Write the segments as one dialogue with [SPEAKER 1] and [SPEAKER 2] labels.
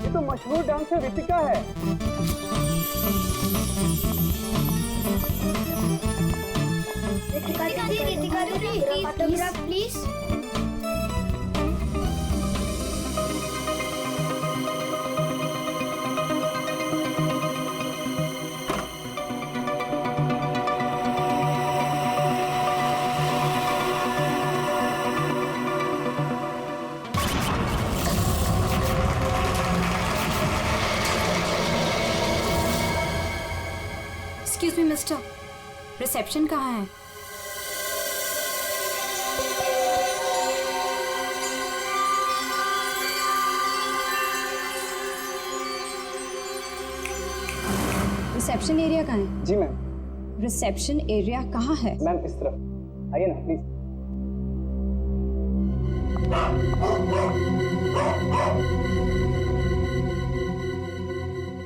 [SPEAKER 1] ये तो मशहूर डांसर रितिका है।
[SPEAKER 2] रितिका दीदी, autograph please.
[SPEAKER 3] Excuse me mister, reception कहाँ है? रिसेप्शन एरिया कहाँ है?
[SPEAKER 1] जी मैम।
[SPEAKER 3] रिसेप्शन एरिया कहाँ है?
[SPEAKER 1] मैम इस तरफ आइए ना प्लीज।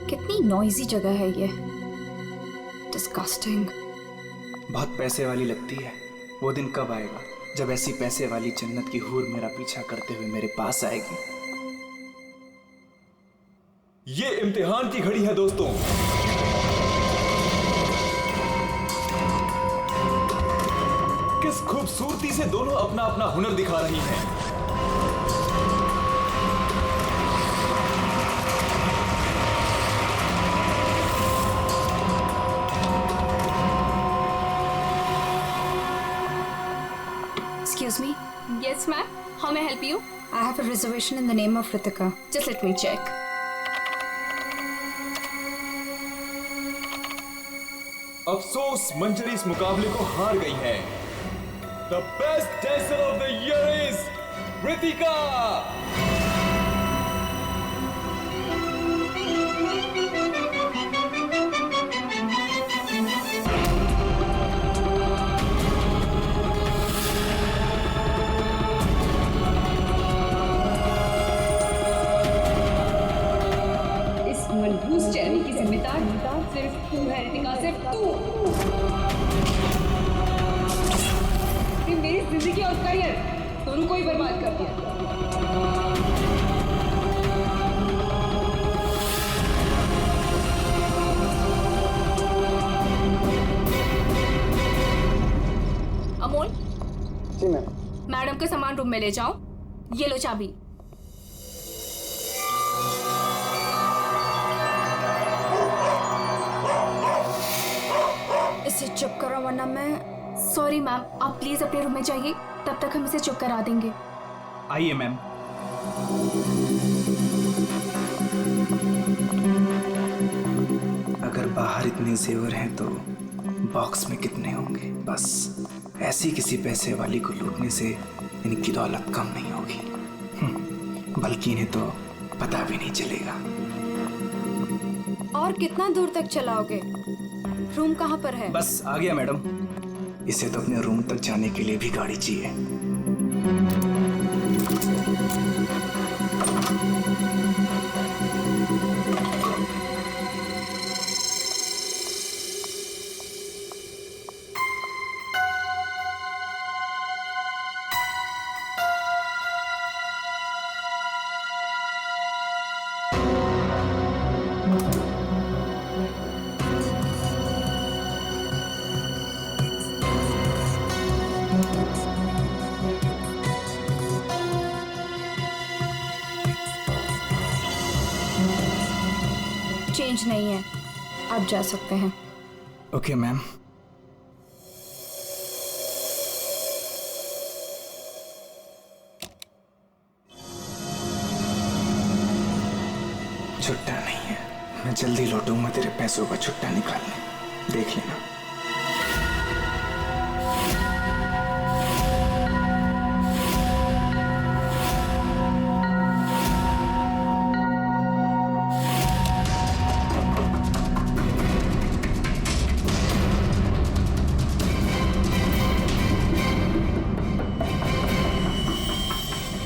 [SPEAKER 3] कितनी नॉइजी जगह है ये, डिस्गस्टिंग।
[SPEAKER 4] बहुत पैसे वाली लगती है। वो दिन कब आएगा जब ऐसी पैसे वाली जन्नत की हूर मेरा पीछा करते हुए मेरे पास आएगी।
[SPEAKER 5] ये इम्तिहान की घड़ी है दोस्तों। किस खूबसूरती से दोनों अपना अपना हुनर दिखा रही हैं।
[SPEAKER 3] Excuse me,
[SPEAKER 6] Yes, ma'am. How may I help you?
[SPEAKER 3] I have a reservation in the name of Ritika.
[SPEAKER 6] Just let me check.
[SPEAKER 5] अफसोस मंजरी इस मुकाबले को हार गई है। The best dancer of the year is Ritika.
[SPEAKER 6] इस मनहूस चेहरे की जिम्मेदार सिर्फ तू है रितिका, सिर्फ तू। तूने मेरी जिंदगी और करियर दोनों को ही बर्बाद कर दिया। अमोल,
[SPEAKER 1] जी मैम।
[SPEAKER 6] मैडम के सामान रूम में ले जाओ। ये लो चाबी।
[SPEAKER 3] इसे चुप करो वरना मैं।
[SPEAKER 6] सॉरी मैम, आप प्लीज अपने रूम में जाइए, तब तक हम इसे चुप करा देंगे।
[SPEAKER 4] आइए मैम। अगर बाहर इतने जेवर हैं तो बॉक्स में कितने होंगे। बस ऐसी किसी पैसे वाली को लूटने से इनकी दौलत कम नहीं होगी, बल्कि इन्हें तो पता भी नहीं चलेगा।
[SPEAKER 3] और कितना दूर तक चलाओगे? रूम कहाँ पर है?
[SPEAKER 4] बस आ गया मैडम। इसे तो अपने रूम तक जाने के लिए भी गाड़ी चाहिए।
[SPEAKER 3] चेंज नहीं है, आप जा सकते हैं।
[SPEAKER 4] Okay ma'am. छुट्टा नहीं है, मैं जल्दी लौटूंगा तेरे पैसों का छुट्टा निकालने, देख लेना।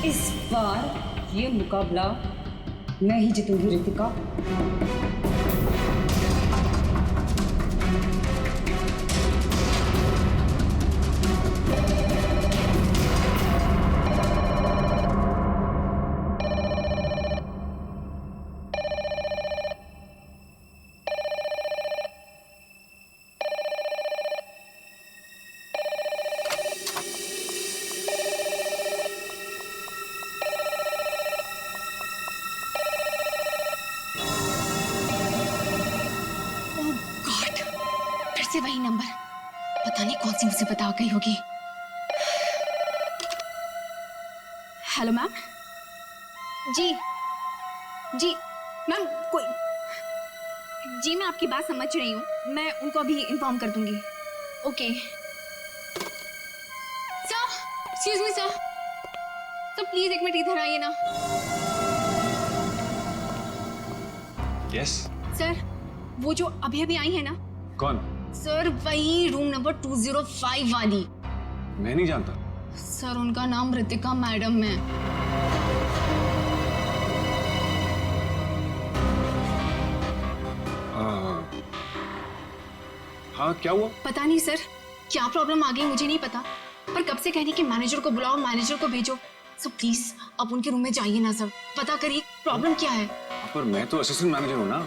[SPEAKER 6] इस बार ये मुकाबला मैं ही जीतूंगी रितिका।
[SPEAKER 3] नंबर, पता नहीं कौन सी मुसीबत आ गई होगी। Hello ma'am. जी जी मैम, कोई जी, मैं आपकी बात समझ रही हूँ, मैं उनको अभी इन्फॉर्म कर दूंगी। Okay sir, excuse me sir, please एक मिनट इधर आइए ना।
[SPEAKER 5] यस
[SPEAKER 3] सर, वो जो अभी अभी आई है ना।
[SPEAKER 5] कौन?
[SPEAKER 3] सर वही रूम नंबर 205 वाली।
[SPEAKER 5] मैं नहीं जानता।
[SPEAKER 3] सर उनका नाम रितिका मैडम है।
[SPEAKER 5] हाँ क्या हुआ?
[SPEAKER 3] पता नहीं सर, क्या प्रॉब्लम आ गई मुझे नहीं पता, पर कब से कहने कि मैनेजर को बुलाओ, मैनेजर को भेजो। सर प्लीज आप उनके रूम में जाइए ना सर, पता करिए प्रॉब्लम क्या है।
[SPEAKER 5] पर मैं तो असिस्टेंट मैनेजर हूँ ना।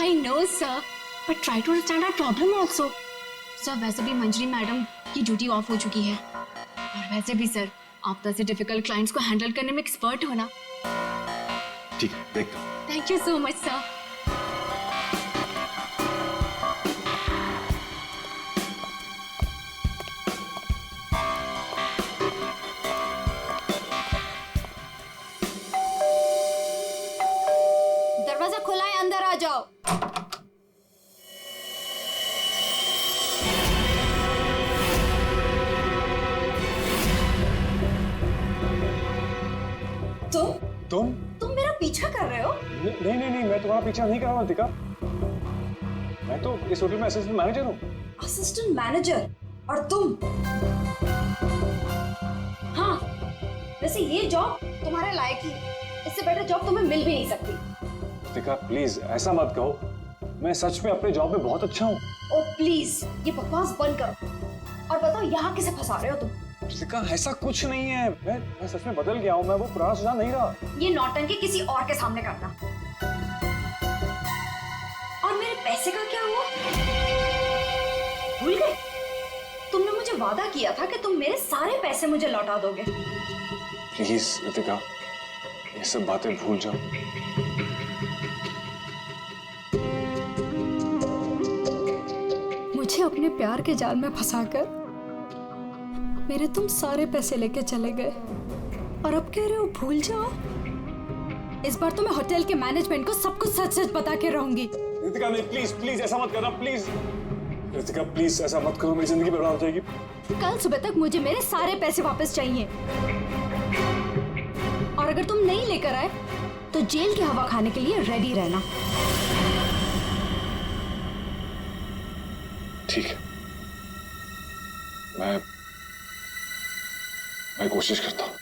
[SPEAKER 3] I know sir, but try to understand our problem also. Sir वैसे भी मंजरी मैडम की ड्यूटी ऑफ हो चुकी है, और वैसे भी सर आप तो ऐसे डिफिकल्ट क्लाइंट्स को हैंडल करने में एक्सपर्ट हो ना।
[SPEAKER 5] ठीक है, देखता हूँ।
[SPEAKER 3] Thank you so much sir. दरवाजा खुला है, अंदर आ जाओ।
[SPEAKER 1] तुम
[SPEAKER 3] मेरा पीछा कर रहे हो?
[SPEAKER 1] नहीं, मैं तुम्हारा पीछा नहीं कर रहा हूँ रितिका। मैं तो इस होटल में असिस्टेंट मैनेजर हूँ।
[SPEAKER 3] Assistant manager? और तुम? हाँ, वैसे ये जॉब तुम्हारे लायक ही, इससे बेटर जॉब तुम्हें मिल भी नहीं सकती।
[SPEAKER 1] रितिका प्लीज ऐसा मत कहो, मैं सच में अपने जॉब में बहुत अच्छा हूँ।
[SPEAKER 3] ओ प्लीज ये बकवास बंद करो और बताओ यहाँ किसे फंसा रहे हो तुम?
[SPEAKER 1] रितिका ऐसा कुछ नहीं है, मैं सच में बदल गया हूँ, मैं वो पुराना सुजान नहीं रहा।
[SPEAKER 3] ये नौटंकी किसी और के सामने करना। और मेरे पैसे का क्या हुआ? भूल गए? तुमने मुझे वादा किया था कि तुम मेरे सारे पैसे मुझे लौटा दोगे।
[SPEAKER 1] प्लीज रितिका ये सब बातें भूल जाओ।
[SPEAKER 7] मुझे अपने प्यार के जाल में फंसाकर मेरे तुम सारे पैसे लेके चले गए, और अब कह रहे हो भूल जाओ। इस बार तो मैं होटल के मैनेजमेंट को सब कुछ सच सच बता के रहूंगी।
[SPEAKER 1] रितिका नहीं, प्लीज ऐसा मत करना, प्लीज रितिका प्लीज ऐसा मत करो, मेरी जिंदगी बर्बाद हो जाएगी।
[SPEAKER 7] कल सुबह तक मुझे मेरे सारे पैसे वापस चाहिए, और अगर तुम नहीं लेकर आए तो जेल की हवा खाने के लिए रेडी रहना।
[SPEAKER 1] ठीक है, मैं कोशिश करता हूँ।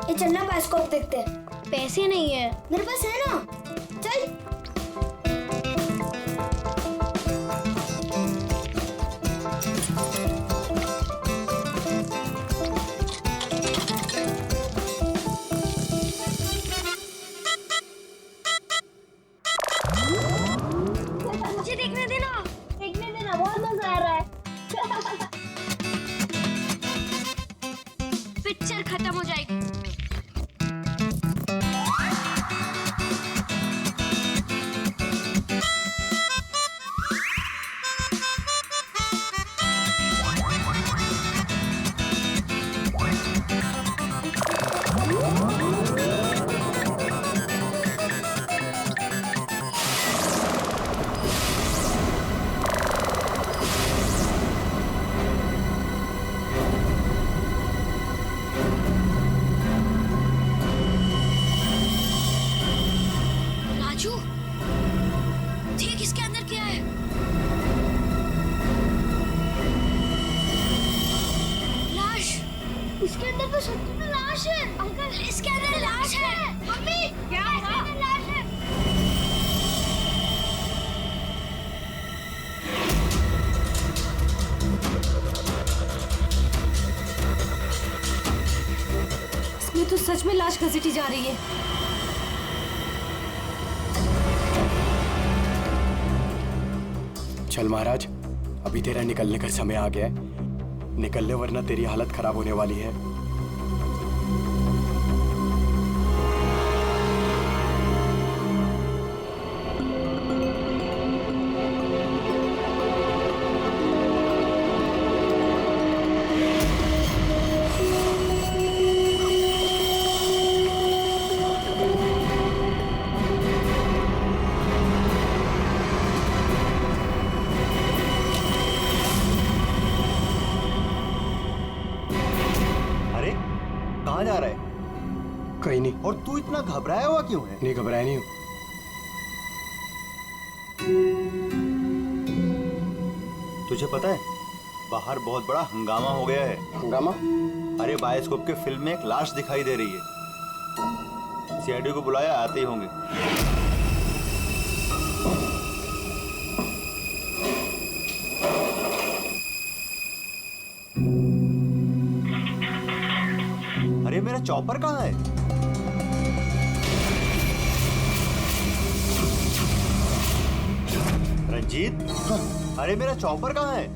[SPEAKER 2] ये चलना बायोस्कोप देखते हैं। पैसे नहीं है मेरे पास, है ना? चल। मुझे देखने देना, बहुत मजा आ रहा है। पिक्चर खत्म हो जाएगी।
[SPEAKER 3] देख इसके अंदर क्या है। लाश।
[SPEAKER 2] इसके अंदर तो सच में लाश है। अंकल
[SPEAKER 3] इसके अंदर लाश है।
[SPEAKER 2] मम्मी क्या है? लाश है।
[SPEAKER 7] इसमें तो सच में लाश घसीटी जा रही है।
[SPEAKER 8] चल महाराज, अभी तेरा निकलने का समय आ गया है। निकल ले वरना तेरी हालत खराब होने वाली है।
[SPEAKER 9] कहाँ जा रहा है?
[SPEAKER 8] कहीं नहीं।
[SPEAKER 9] और तू इतना घबराया हुआ क्यों है?
[SPEAKER 8] नहीं, घबराया नहीं हूँ।
[SPEAKER 9] तुझे पता है बाहर बहुत बड़ा हंगामा हो गया है।
[SPEAKER 8] हंगामा?
[SPEAKER 9] अरे बायोस्कोप के फिल्म में एक लाश दिखाई दे रही है। सीआईडी को बुलाया, आते ही होंगे। अरे मेरा चॉपर कहाँ है? रंजीत, अरे मेरा चॉपर कहाँ है?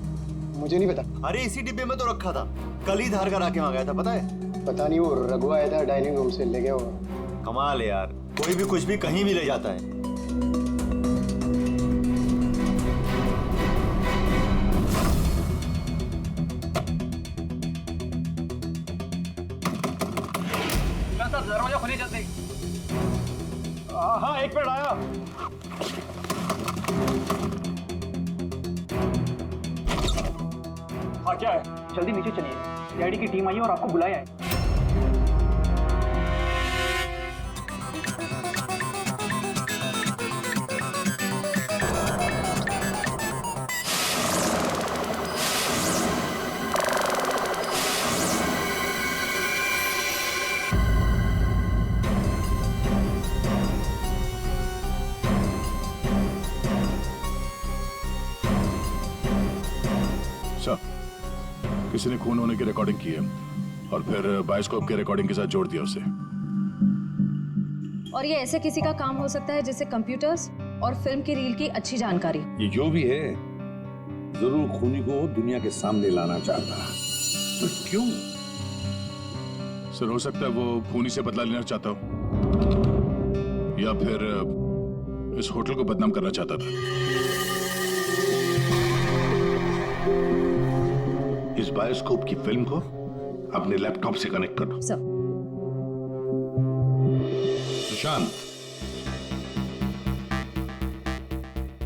[SPEAKER 8] मुझे नहीं पता।
[SPEAKER 9] अरे इसी डिब्बे में तो रखा था, कल ही धार कर आके वहां गया था, पता है?
[SPEAKER 8] पता नहीं, वो रघु आया था डाइनिंग रूम से, ले गया होगा।
[SPEAKER 9] कमाल है यार, कोई भी कुछ भी कहीं भी ले जाता है।
[SPEAKER 1] दरवाजा खोलिए जल्दी। हाँ, एक मिनट आया। हाँ, क्या है? जल्दी नीचे चलिए, सीआईडी की टीम आई है और आपको बुलाया है।
[SPEAKER 10] किसी ने खून होने की रिकॉर्डिंग की है और फिर बायोस्कोप के रिकॉर्डिंग के साथ जोड़ दिया उसे।
[SPEAKER 6] और ये ऐसे किसी का काम हो सकता है जिसे कंप्यूटर्स और फिल्म की रील की अच्छी जानकारी।
[SPEAKER 11] ये जो भी है जरूर खूनी को दुनिया के सामने लाना चाहता है। तो क्यों?
[SPEAKER 10] सर, हो सकता है वो खूनी से बदला लेना चाहता हो या फिर इस होटल को बदनाम करना चाहता था।
[SPEAKER 11] इस बायोस्कोप की फिल्म को अपने लैपटॉप से कनेक्ट करो।
[SPEAKER 6] सर।
[SPEAKER 11] सुशांत,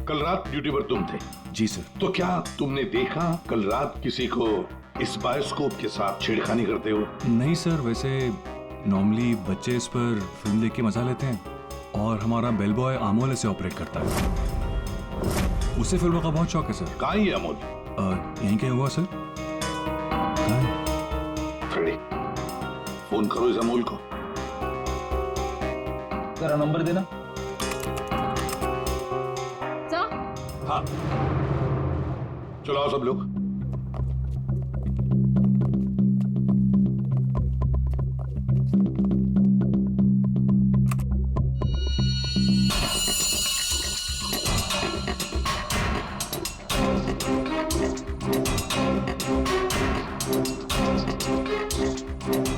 [SPEAKER 11] कल रात ड्यूटी पर तुम थे?
[SPEAKER 10] जी सर।
[SPEAKER 11] तो क्या तुमने देखा कल रात किसी को इस बायोस्कोप के साथ छेड़खानी करते हो?
[SPEAKER 12] नहीं सर, वैसे नॉर्मली बच्चे इस पर फिल्म देख के मजा लेते हैं और हमारा बेल बॉय अमोल इसे ऑपरेट करता है। उसे फिल्मों का बहुत शौक है सर।
[SPEAKER 11] कहाँ है अमोल?
[SPEAKER 12] यहीं क्या हुआ सर?
[SPEAKER 11] फ्रेडी, फोन करो इस अमोल को।
[SPEAKER 5] जरा नंबर देना।
[SPEAKER 6] सर?
[SPEAKER 11] हाँ, चलो आओ सब लोग।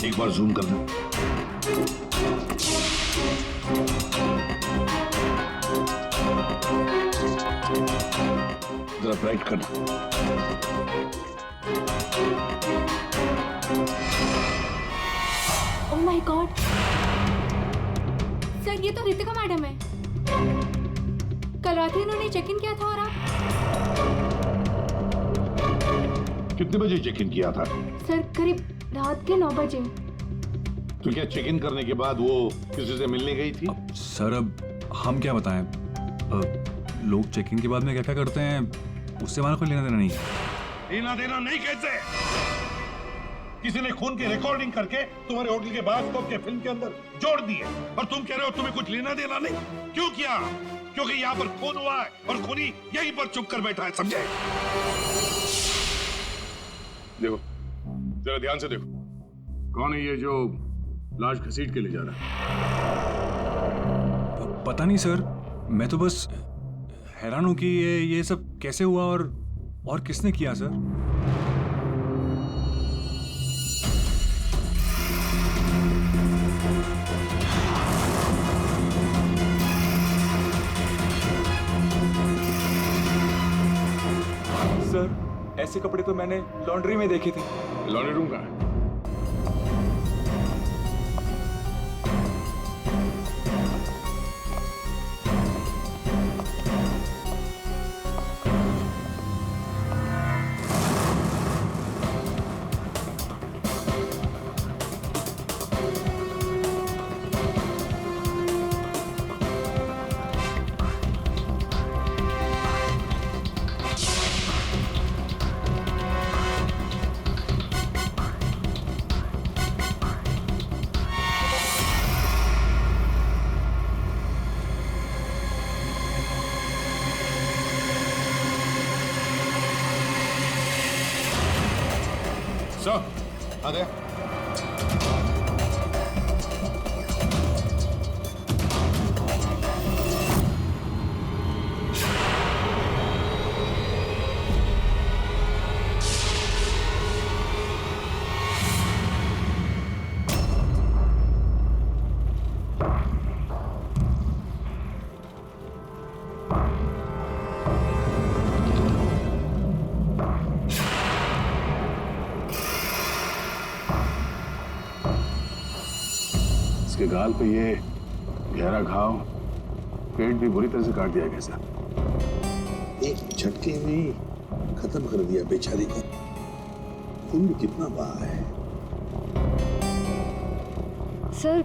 [SPEAKER 11] एक बार जूम करना। जरा ब्राइट करना।
[SPEAKER 2] ओह माय गॉड, सर ये तो रितिका मैडम है। कल रात ही इन्होंने चेक इन किया था और आप?
[SPEAKER 11] कितने बजे चेक इन किया था?
[SPEAKER 2] सर करीब रात के 9 बजे।
[SPEAKER 11] तो क्या चेक इन करने के बाद वो किसी से मिलने गई थी?
[SPEAKER 12] सर अब हम क्या बताएं, लोग चेक इन के बाद में क्या क्या करते हैं उससे हमारा कोई लेना देना नहीं है।
[SPEAKER 11] लेना देना नहीं कैसे? किसी ने खून की रिकॉर्डिंग करके तुम्हारे होटल के बायोस्कोप के फिल्म के अंदर जोड़ दिए और तुम कह रहे हो तुम्हें कुछ लेना देना नहीं? क्यों किया? क्योंकि यहाँ पर खून हुआ है और खूनी यहीं पर चुप कर बैठा है, समझे?
[SPEAKER 10] देखो, जरा ध्यान से देखो, कौन है ये जो लाश घसीट के ले जा रहा है?
[SPEAKER 12] पता नहीं सर, मैं तो बस हैरान हूँ कि ये सब कैसे हुआ और किसने किया सर।
[SPEAKER 5] सर ऐसे कपड़े तो मैंने लॉन्ड्री में देखे थे।
[SPEAKER 10] लॉन्ड्री रूम कहाँ है?
[SPEAKER 11] आ गया।
[SPEAKER 10] इसके गाल पे ये गहरा घाव, पेट भी बुरी तरह से काट दिया गया सर।
[SPEAKER 11] एक झटके में खत्म कर दिया बेचारी को। खून भी कितना बहा है।
[SPEAKER 13] सर,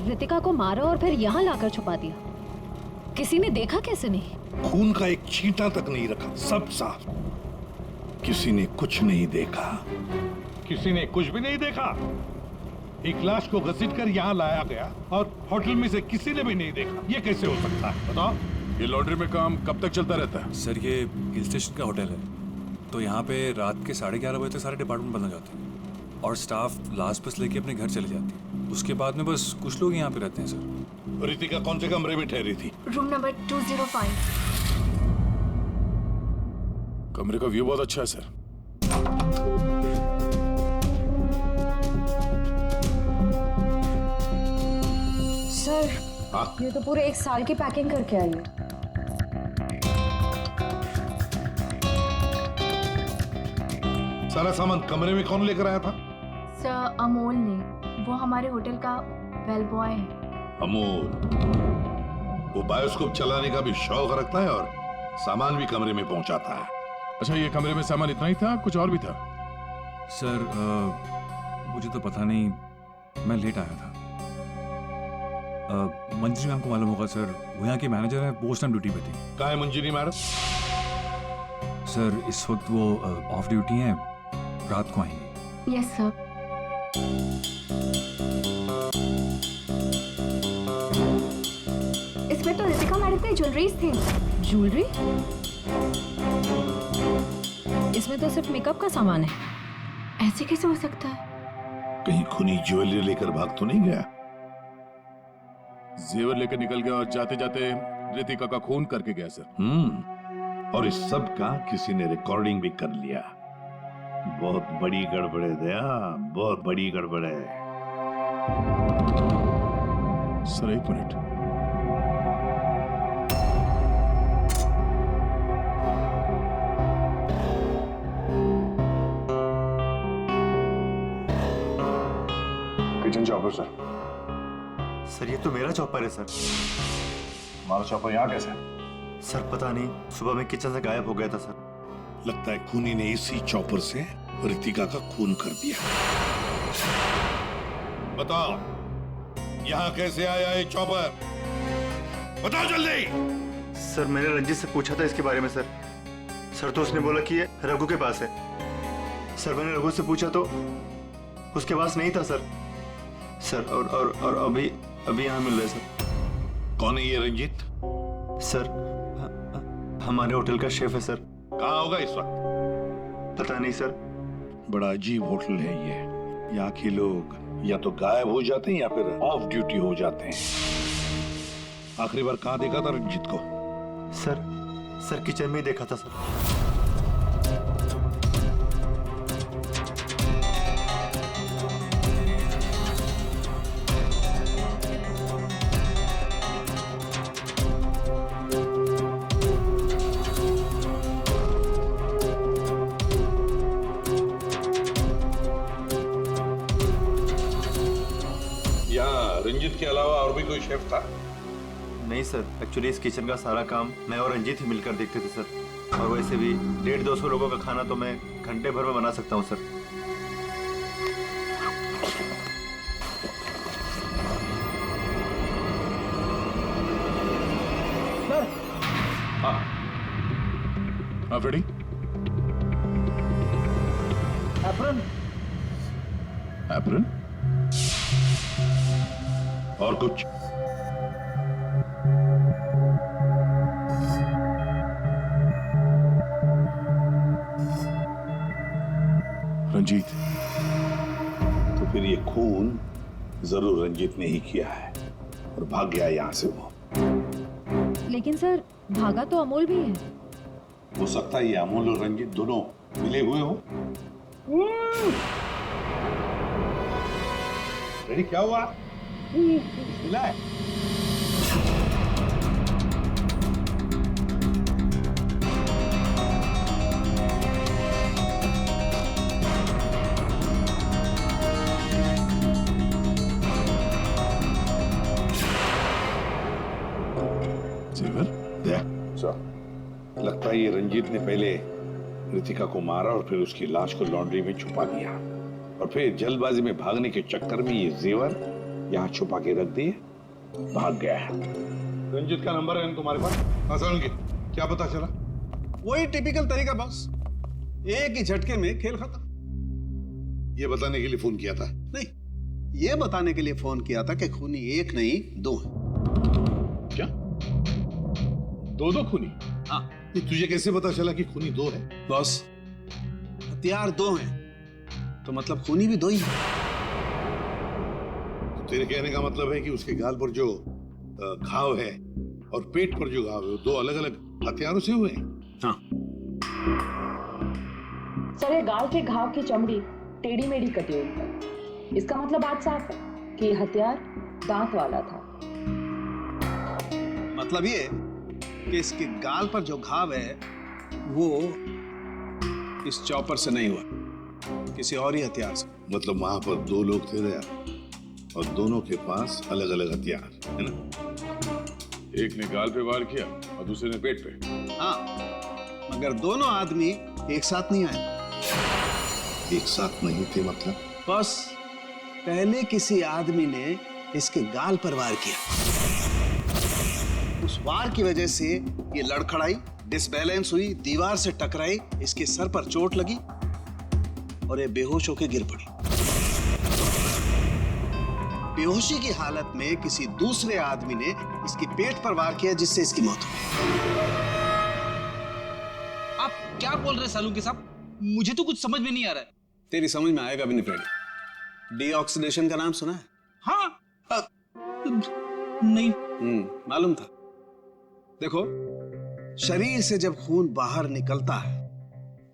[SPEAKER 13] रितिका को मारा और फिर यहाँ लाकर छुपा दिया। किसी ने देखा कैसे नहीं?
[SPEAKER 11] खून का एक छींटा तक नहीं रखा, सब साफ। किसी ने कुछ नहीं देखा। किसी ने कुछ भी नहीं देखा। एक लाश को घसीटकर यहाँ लाया गया और होटल में से किसी ने भी नहीं देखा। ये कैसे हो सकता है बताओ?
[SPEAKER 10] ये लॉन्ड्री में काम कब तक चलता रहता है?
[SPEAKER 12] सर ये हिल स्टेशन का होटल है, तो यहाँ पे रात के 11:30 बजे तक सारे डिपार्टमेंट बंद हो जाते हैं और स्टाफ लास्ट बस लेके अपने घर चले जाती है। उसके बाद में बस कुछ लोग यहाँ पे रहते हैं सर।
[SPEAKER 11] रितिका कौन से कमरे में ठहरी थी?
[SPEAKER 3] Room number 205।
[SPEAKER 10] कमरे का व्यू बहुत अच्छा है सर।
[SPEAKER 13] सर, ये तो पूरे 1 साल की पैकिंग करके आई है।
[SPEAKER 11] सारा सामान कमरे में कौन लेकर आया था?
[SPEAKER 3] सर अमोल ने, वो हमारे होटल का बेल बॉय है।
[SPEAKER 11] अमोल, वो बायोस्कोप चलाने का भी शौक रखता है और सामान भी कमरे में पहुंचाता है।
[SPEAKER 10] अच्छा, ये कमरे में सामान इतना ही था, कुछ और भी था?
[SPEAKER 12] सर मुझे तो पता नहीं, मैं लेट आया था। मंजरी मैम को मालूम होगा सर, वो यहाँ की मैनेजर है, पोस्ट टाइम ड्यूटी पे थी।
[SPEAKER 11] कहाँ है मंजरी मैडम?
[SPEAKER 12] सर इस वक्त वो ऑफ ड्यूटी हैं, रात को आएंगे।
[SPEAKER 3] Yes sir. इसमें तो रितिका मैडम के ज्वेलरीज थे।
[SPEAKER 13] ज्वेलरी? इसमें तो सिर्फ मेकअप का सामान है।
[SPEAKER 3] ऐसे कैसे हो सकता है?
[SPEAKER 11] कहीं खूनी ज्वेलरी लेकर भाग तो नहीं गया?
[SPEAKER 10] जेवर लेकर निकल गया और जाते जाते रितिका का खून करके गया सर।
[SPEAKER 11] और इस सब का किसी ने रिकॉर्डिंग भी कर लिया। बहुत बड़ी गड़बड़ है दया, बहुत बड़ी गड़बड़ है।
[SPEAKER 10] Sir 1 minute.
[SPEAKER 1] Kitchen chopper sir.
[SPEAKER 9] Sir ये तो मेरा चॉपर है सर।
[SPEAKER 1] हमारा चॉपर यहाँ कैसे?
[SPEAKER 9] सर पता नहीं, सुबह में किचन से गायब हो गया था सर।
[SPEAKER 11] लगता है खूनी ने इसी चॉपर से रितिका का खून कर दिया। बताओ यहाँ कैसे आया ये चॉपर? बताओ जल्दी।
[SPEAKER 9] सर मैंने रंजीत से पूछा था इसके बारे में सर। सर तो उसने बोला कि ये रघु के पास है। सर मैंने रघु से पूछा तो उसके पास नहीं था सर। सर और अभी यहाँ मिल रहा है सर।
[SPEAKER 11] कौन है ये रंजीत?
[SPEAKER 9] सर हमारे होटल का शेफ है सर।
[SPEAKER 11] कहाँ होगा इस वक्त?
[SPEAKER 9] पता नहीं सर।
[SPEAKER 11] बड़ा अजीब होटल है ये। यहाँ के लोग या तो गायब हो जाते हैं या फिर ऑफ ड्यूटी हो जाते हैं। आखिरी बार कहाँ देखा था रंजीत को?
[SPEAKER 9] सर किचन में ही देखा था सर।
[SPEAKER 11] यहाँ रंजीत के अलावा और भी कोई शेफ था?
[SPEAKER 9] नहीं सर, एक्चुअली इस किचन का सारा काम मैं और रंजीत ही मिलकर देखते थे सर। और वैसे भी 150-200 लोगों का खाना तो मैं घंटे भर में बना सकता हूँ सर।
[SPEAKER 10] हाँ फ्रेडी।
[SPEAKER 1] एप्रन।
[SPEAKER 10] एप्रन और कुछ? रंजीत।
[SPEAKER 11] तो फिर ये खून जरूर रंजीत ने ही किया है और भाग गया यहाँ से वो।
[SPEAKER 13] लेकिन सर भागा तो अमोल भी है।
[SPEAKER 11] हो सकता है ये अमोल और रंजीत दोनों मिले हुए हो। रेडी, क्या हुआ? मिला है? लगता है ये रंजीत ने पहले रितिका को मारा और फिर उसकी लाश को लॉन्ड्री में छुपा दिया और फिर जल्दबाजी में भागने के चक्कर में ये जेवर यहाँ छुपा के रख दिए, भाग गया है। रंजीत का नंबर है तुम्हारे पास? हाँ सर, क्या पता चला?
[SPEAKER 14] वही टिपिकल तरीका बस, एक ही झटके में खेल खत्म।
[SPEAKER 11] ये बताने के लिए फोन किया था?
[SPEAKER 14] नहीं, ये बताने के लिए फोन किया था कि खूनी एक नहीं दो है।
[SPEAKER 11] क्या? दो खूनी?
[SPEAKER 14] हाँ।
[SPEAKER 11] तुझे कैसे पता चला कि खूनी दो है?
[SPEAKER 14] बॉस, हथियार दो हैं तो मतलब खूनी भी दो ही है।
[SPEAKER 11] तो तेरे कहने का मतलब है कि उसके गाल पर जो घाव है और पेट पर जो घाव है वो दो अलग अलग हथियारों से हुए हैं?
[SPEAKER 14] हाँ।
[SPEAKER 6] सर ये गाल के घाव की चमड़ी टेढ़ी मेढ़ी कटी हुई है। इसका मतलब आज साफ है कि हथियार दांत वाला था।
[SPEAKER 14] मतलब ये कि इसके गाल पर जो घाव है वो इस चॉपर से नहीं हुआ, किसी और ही हथियार से।
[SPEAKER 11] मतलब वहां पर दो लोग थे दया और दोनों के पास अलग अलग हथियार है ना? एक ने गाल पे वार किया और दूसरे ने पेट पे।
[SPEAKER 14] हाँ, मगर दोनों आदमी एक साथ नहीं आए।
[SPEAKER 11] एक साथ नहीं थे मतलब?
[SPEAKER 14] बस पहले किसी आदमी ने इसके गाल पर वार किया, उस वार की वजह से ये लड़खड़ाई, डिसबैलेंस हुई, दीवार से टकराई, इसके सर पर चोट लगी और ये बेहोश होकर गिर पड़ी। बेहोशी की हालत में किसी दूसरे आदमी ने इसके पेट पर वार किया जिससे इसकी मौत हो गई।
[SPEAKER 15] आप क्या बोल रहे सालू के साहब? मुझे तो कुछ समझ में नहीं आ रहा है।
[SPEAKER 14] तेरी समझ में आएगा भी नहीं फ्रेडी। डीऑक्सीडेशन का नाम सुना है?
[SPEAKER 15] हाँ। नहीं।
[SPEAKER 14] मालूम था। देखो, शरीर से जब खून बाहर निकलता है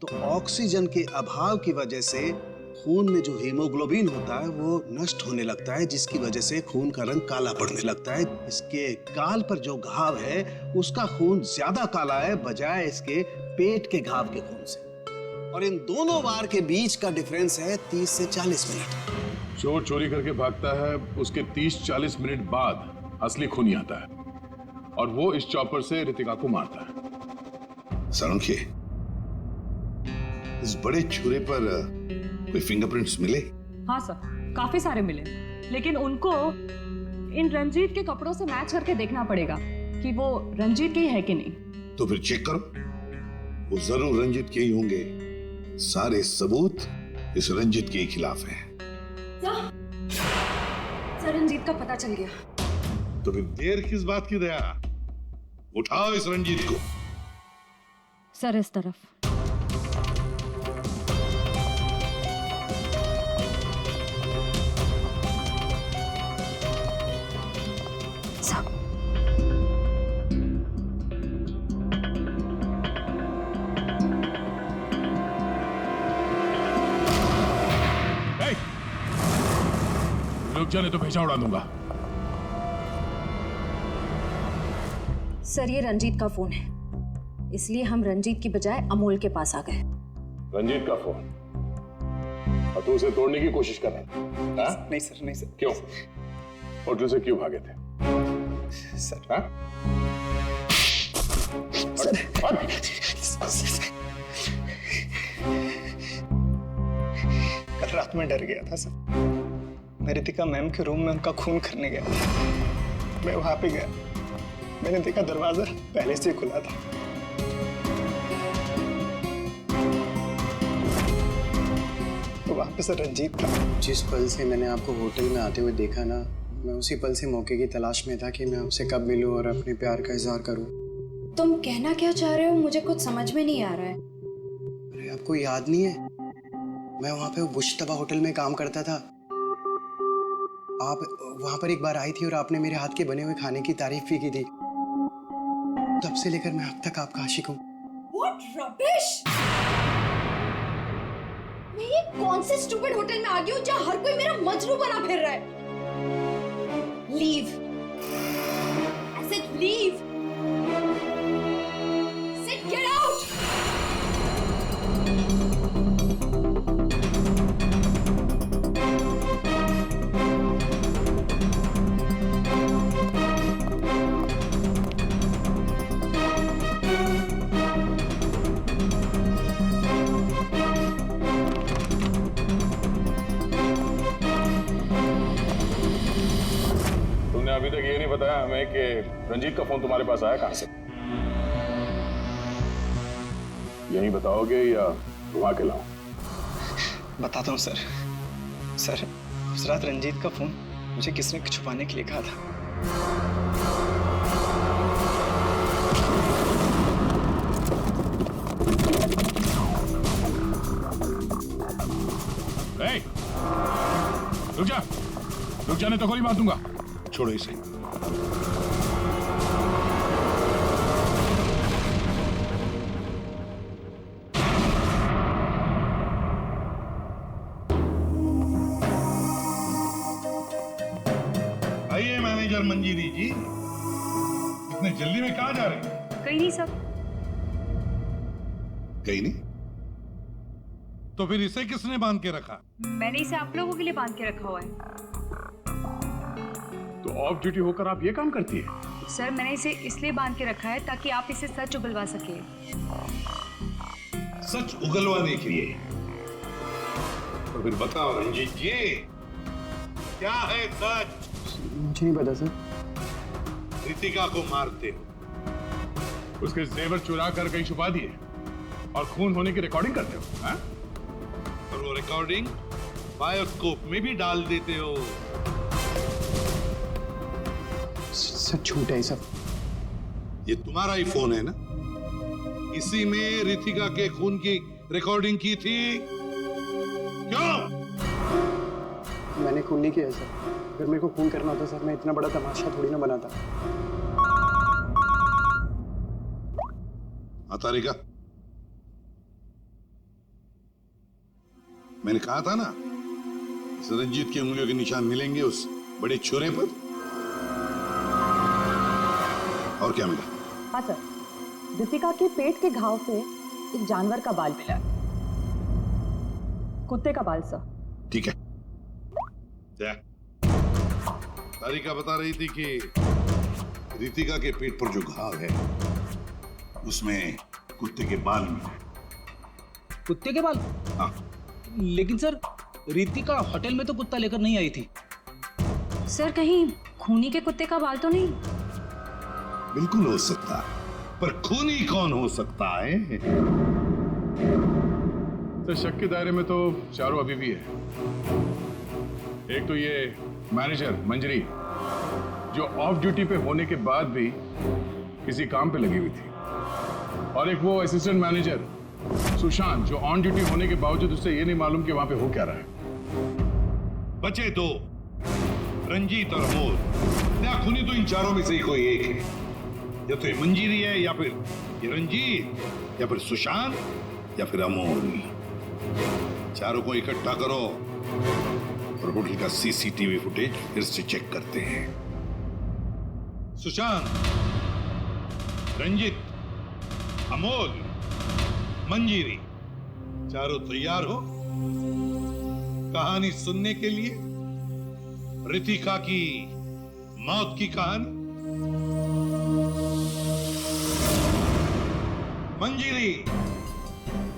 [SPEAKER 14] तो ऑक्सीजन के अभाव की वजह से खून में जो हीमोग्लोबिन होता है वो नष्ट होने लगता है, जिसकी वजह से खून का रंग काला पड़ने लगता है। इसके गाल पर जो घाव है उसका खून ज्यादा काला है बजाय इसके पेट के घाव के खून से। और इन दोनों वार के बीच का डिफरेंस है 30 से 40 मिनट।
[SPEAKER 10] चोर चोरी करके भागता है, उसके 30-40 मिनट बाद असली खूनी आता है और वो इस चॉपर से रितिका को मारता है।
[SPEAKER 11] सालुंखे, इस बड़े छुरे पर कोई फिंगरप्रिंट्स मिले?
[SPEAKER 6] हाँ सर, काफी सारे मिले, लेकिन उनको इन रंजीत के कपड़ों से मैच करके देखना पड़ेगा कि वो रंजीत के ही है कि नहीं।
[SPEAKER 11] तो फिर चेक करो, वो जरूर रंजीत के ही होंगे। सारे सबूत इस रंजीत के खिलाफ हैं।
[SPEAKER 3] सर रंजीत का पता चल गया।
[SPEAKER 11] तो फिर देर किस बात की दया? उठाओ इस रंजीत को।
[SPEAKER 13] सर इस तरफ।
[SPEAKER 10] रुक जाने तो भेजा उड़ा दूंगा।
[SPEAKER 13] सर ये रंजीत का फोन है, इसलिए हम रंजीत की बजाय अमोल के पास आ गए।
[SPEAKER 10] रंजीत का फोन? और तू उसे तोड़ने की कोशिश कर रहा था?
[SPEAKER 4] नहीं सर, नहीं सर।
[SPEAKER 10] क्यों? होटल से क्यों भागे थे?
[SPEAKER 4] सर
[SPEAKER 10] हाँ?
[SPEAKER 4] कल रात में डर गया था सर। मैं रितिका मैम के रूम में उनका खून करने गया था। मैं वहां पे गया, मैंने देखा दरवाजा पहले से खुला था। तो वहां पे सर रंजीत था।
[SPEAKER 8] जिस पल से मैंने आपको होटल में आते हुए देखा ना, मैं उसी पल से मौके की तलाश में था कि मैं आपसे कब मिलूं और अपने प्यार का इजहार करूं।
[SPEAKER 7] तुम कहना क्या चाह रहे हो मुझे कुछ समझ में नहीं आ रहा है।
[SPEAKER 8] अरे आपको याद नहीं है, मैं वहां पे वो बुश्तबा होटल में काम करता था। आप वहां पर एक बार आई थी और आपने मेरे हाथ के बने हुए खाने की तारीफ भी की थी। तब से लेकर मैं अब तक आपका आशिक हूँ।
[SPEAKER 7] What rubbish! मैं ये कौन से स्टूपिड होटल में आ गई हूँ जहाँ हर कोई मेरा मजनू बना फिर रहा है। Leave. I said leave. I said get out.
[SPEAKER 10] अभी तक ये नहीं बताया हमें कि रंजीत का फोन तुम्हारे पास आया कहां से? यही बताओगे या घुमा के लाऊं?
[SPEAKER 4] बताता हूँ सर। सर उस रात रंजीत का फोन मुझे किसने छुपाने के लिए कहा था।
[SPEAKER 10] रुक जाने तो गोली मार दूंगा।
[SPEAKER 11] छोड़ो इसे। आइए मैनेजर मंजीरी जी, इतने जल्दी में कहाँ जा रहे हैं?
[SPEAKER 6] कहीं नहीं सर।
[SPEAKER 11] कहीं नहीं? तो फिर इसे किसने बांध के रखा?
[SPEAKER 6] मैंने इसे आप लोगों के लिए बांध के रखा हुआ है।
[SPEAKER 10] तो ऑफ ड्यूटी होकर आप ये काम करती है?
[SPEAKER 6] सर मैंने इसे इसलिए बांध के रखा है ताकि आप इसे सच उगलवा सके।
[SPEAKER 11] सच उगलवाने के लिए? तो फिर बताओ रंजीत जी, क्या है सच?
[SPEAKER 8] मुझे नहीं पता सर।
[SPEAKER 11] रितिका को मारते हो,
[SPEAKER 10] उसके जेवर चुरा कर कहीं छुपा दिए और खून होने की रिकॉर्डिंग करते हो, हाँ?
[SPEAKER 11] और वो रिकॉर्डिंग बायोस्कोप में भी डाल देते हो।
[SPEAKER 8] सच झूठ है सब।
[SPEAKER 11] ये तुम्हारा ही फोन है ना? इसी में रितिका के खून की रिकॉर्डिंग की थी। क्यों?
[SPEAKER 8] मैंने खून नहीं किया सर। अगर मेरे को खून करना होता सर, मैं इतना बड़ा तमाशा थोड़ी ना बनाता।
[SPEAKER 11] तारिका, मैंने कहा था ना, इस रंजीत की उंगलियों के निशान मिलेंगे उस बड़े छोरे पर। और क्या मिला?
[SPEAKER 6] हाँ सर, रितिका के पेट के घाव से एक जानवर का बाल मिला, कुत्ते का बाल सर।
[SPEAKER 11] ठीक है। क्या तारिका बता रही थी कि रितिका के पेट पर जो घाव है उसमें कुत्ते के बाल मिले।
[SPEAKER 15] कुत्ते के बाल?
[SPEAKER 11] हाँ।
[SPEAKER 15] लेकिन सर रितिका होटल में तो कुत्ता लेकर नहीं आई थी।
[SPEAKER 6] सर कहीं खूनी के कुत्ते का बाल तो नहीं?
[SPEAKER 11] बिल्कुल हो सकता है, पर खूनी कौन हो सकता है?
[SPEAKER 10] तो शक के दायरे में तो चारों अभी भी है। एक तो ये मैनेजर मंजरी, जो ऑफ ड्यूटी पे होने के बाद भी किसी काम पे लगी हुई थी, और एक वो असिस्टेंट मैनेजर सुशांत, जो ऑन ड्यूटी होने के बावजूद उससे ये नहीं मालूम कि वहां पे हो क्या रहा है।
[SPEAKER 11] बचे दो, रंजीत और अमोल। या खूनी तो इन चारों में से ही कोई एक है। या तो ये मंजीरी है, या फिर ये रंजीत, या फिर सुशांत, या फिर अमोल। चारों को इकट्ठा करो और और होटल का सीसीटीवी फुटेज फिर से चेक करते हैं। सुशांत, रंजित, अमोल, मंजीरी, चारों तैयार हो कहानी सुनने के लिए? रितिका की मौत की कहानी। मंजीरी,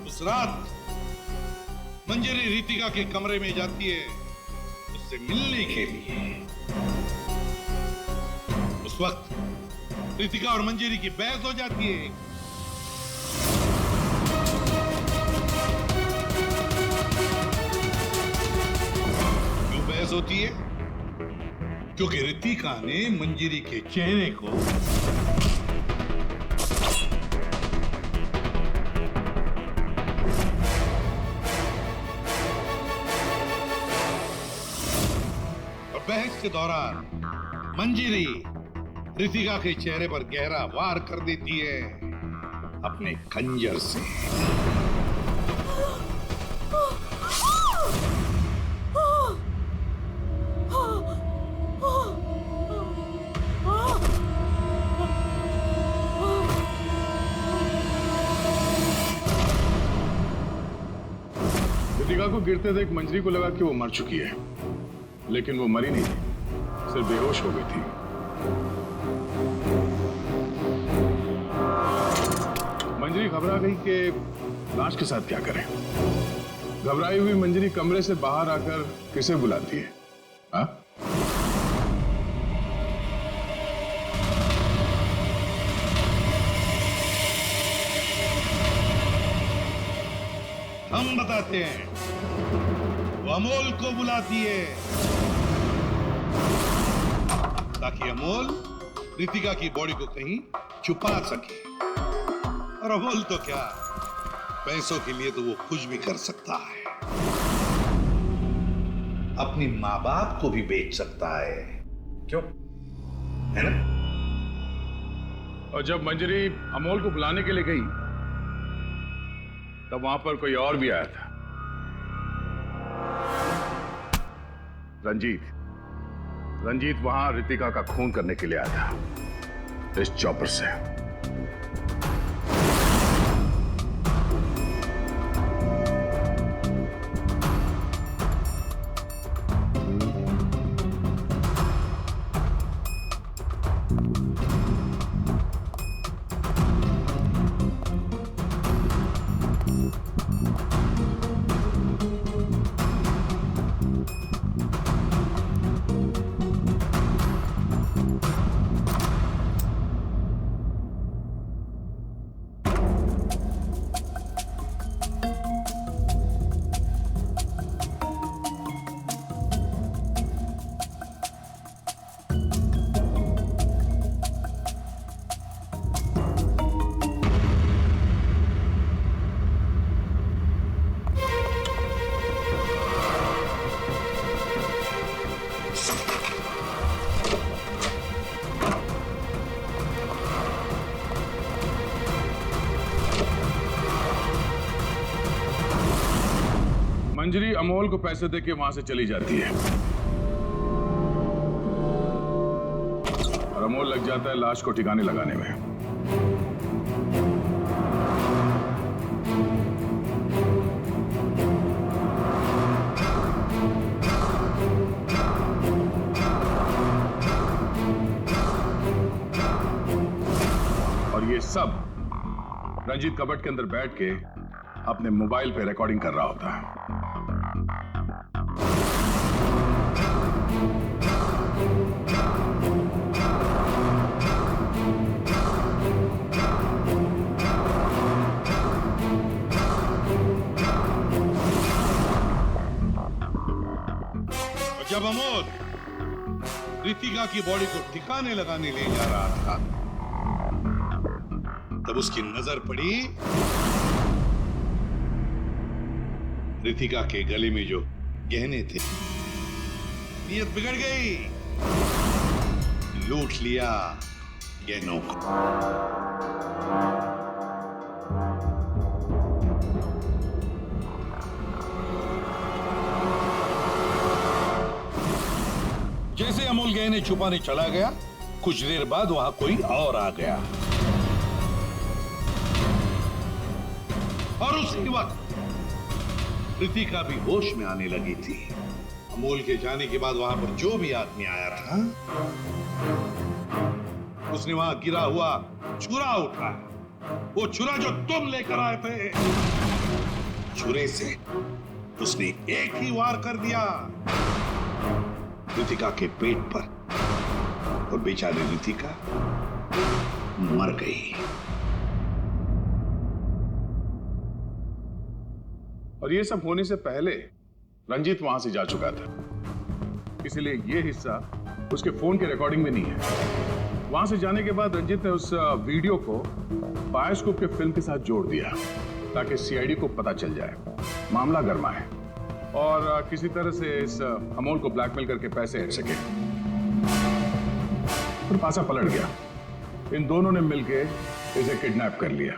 [SPEAKER 11] उस रात मंजीरी रितिका के कमरे में जाती है उससे मिलने के लिए। उस वक्त रितिका और मंजीरी की बहस हो जाती है। क्यों बहस होती है? क्योंकि रितिका ने मंजीरी के चेहरे को बहस के दौरान मंजीरी रितिका के चेहरे पर गहरा वार कर देती है अपने खंजर से।
[SPEAKER 10] रितिका को गिरते देख मंजरी को लगा कि वो मर चुकी है, लेकिन वो मरी नहीं थी, सिर्फ बेहोश हो गई थी। मंजरी घबरा गई कि लाश के साथ क्या करें। घबराई हुई मंजरी कमरे से बाहर आकर किसे बुलाती है? हाँ?
[SPEAKER 11] हम बताते हैं। वो अमोल को बुलाती है ताकि अमोल रितिका की बॉडी को कहीं छुपा सके। और अमोल तो क्या, पैसों के लिए तो वो कुछ भी कर सकता है। अपनी माँ बाप को भी बेच सकता है, क्यों? है ना?
[SPEAKER 10] और जब मंजरी अमोल को बुलाने के लिए गई तब वहां पर कोई और भी आया था। रंजीत वहां रितिका का खून करने के लिए आया था इस चॉपर से। मंजरी अमोल को पैसे देके वहां से चली जाती है और अमोल लग जाता है लाश को ठिकाने लगाने में। और ये सब रंजीत कबट के अंदर बैठ के अपने मोबाइल पे रिकॉर्डिंग कर रहा होता है।
[SPEAKER 11] जब अमोल रितिका की बॉडी को ठिकाने लगाने ले जा रहा था तब उसकी नजर पड़ी रितिका के गले में जो गहने थे। नीयत बिगड़ गई, लूट लिया गहनों को। जैसे अमोल गहने छुपाने चला गया, कुछ देर बाद वहां कोई और आ गया और उसी वक्त रितिका भी होश में आने लगी थी। अमोल के जाने के बाद वहां पर जो भी आदमी आया था, उसने वहां गिरा हुआ छुरा उठाया। वो छुरा जो तुम लेकर आए थे, छुरे से उसने एक ही वार कर दिया रितिका के पेट पर, और बेचारी रितिका मर गई।
[SPEAKER 10] और ये सब होने से पहले रंजीत वहां से जा चुका था, इसलिए ये हिस्सा उसके फोन के रिकॉर्डिंग में नहीं है। वहां से जाने के बाद रंजीत ने उस वीडियो को बायोस्कोप के फिल्म के साथ जोड़ दिया ताकि सीआईडी को पता चल जाए, मामला गर्मा है और किसी तरह से इस अमोल को ब्लैकमेल करके पैसे हट सके। फिर पासा पलट गया, इन दोनों ने मिलकर इसे किडनैप कर लिया।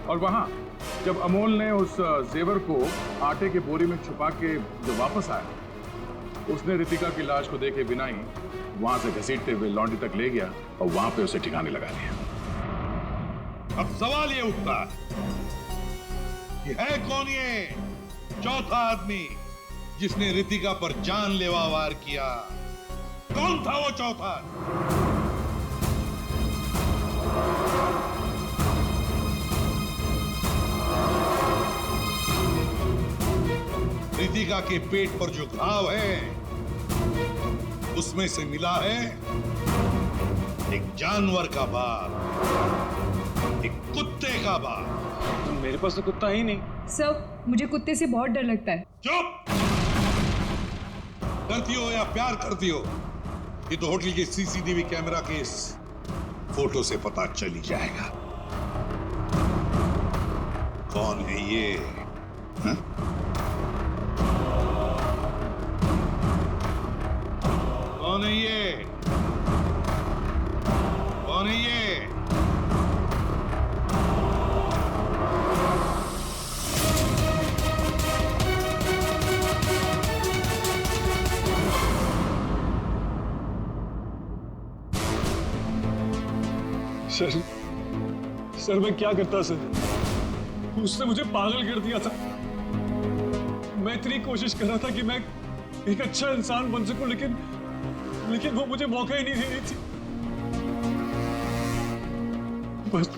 [SPEAKER 10] और वहां जब अमोल ने उस जेवर को आटे के बोरी में छुपा के जो वापस आया, उसने रितिका की लाश को देखे बिना ही वहां से घसीटते हुए लॉन्ड्री तक ले गया और वहां पे उसे ठिकाने लगा दिया।
[SPEAKER 11] अब सवाल ये उठता कि है कौन ये चौथा आदमी जिसने रितिका पर जानलेवा वार किया? कौन था वो चौथा? रितिका के पेट पर जो घाव है, उसमें से मिला है एक जानवर का बाल, एक कुत्ते का बाल।
[SPEAKER 1] मेरे पास तो कुत्ता ही नहीं।
[SPEAKER 6] सर, मुझे कुत्ते से बहुत डर लगता है।
[SPEAKER 11] चुप! डरती हो या प्यार करती हो, ये तो होटल के सीसीटीवी कैमरा के इस फोटो से पता चल ही जाएगा। कौन है ये? हा? कौन है ये? कौन है ये?
[SPEAKER 1] सर मैं क्या करता सर? उसने मुझे पागल कर दिया था। मैं इतनी कोशिश कर रहा था कि मैं एक अच्छा इंसान बन सकूं, लेकिन वो मुझे मौका ही नहीं दे रही थी। बस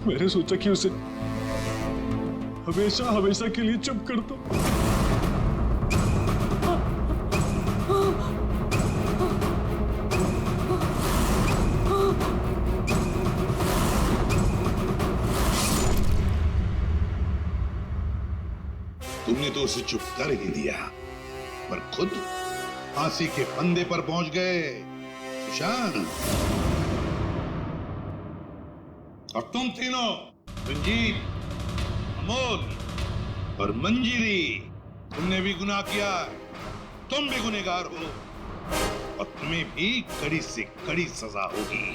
[SPEAKER 1] मैंने सोचा कि उसे हमेशा हमेशा के लिए चुप कर दो।
[SPEAKER 11] तुमने तो उसे चुप कर ही दिया, पर खुद फांसी के फंदे पर पहुंच गए सुशांत। और तुम तीनों, रंजीत, अमोल और मंजिरी, तुमने भी गुनाह किया है। तुम भी गुनहगार हो और तुम्हें भी कड़ी से कड़ी सजा होगी।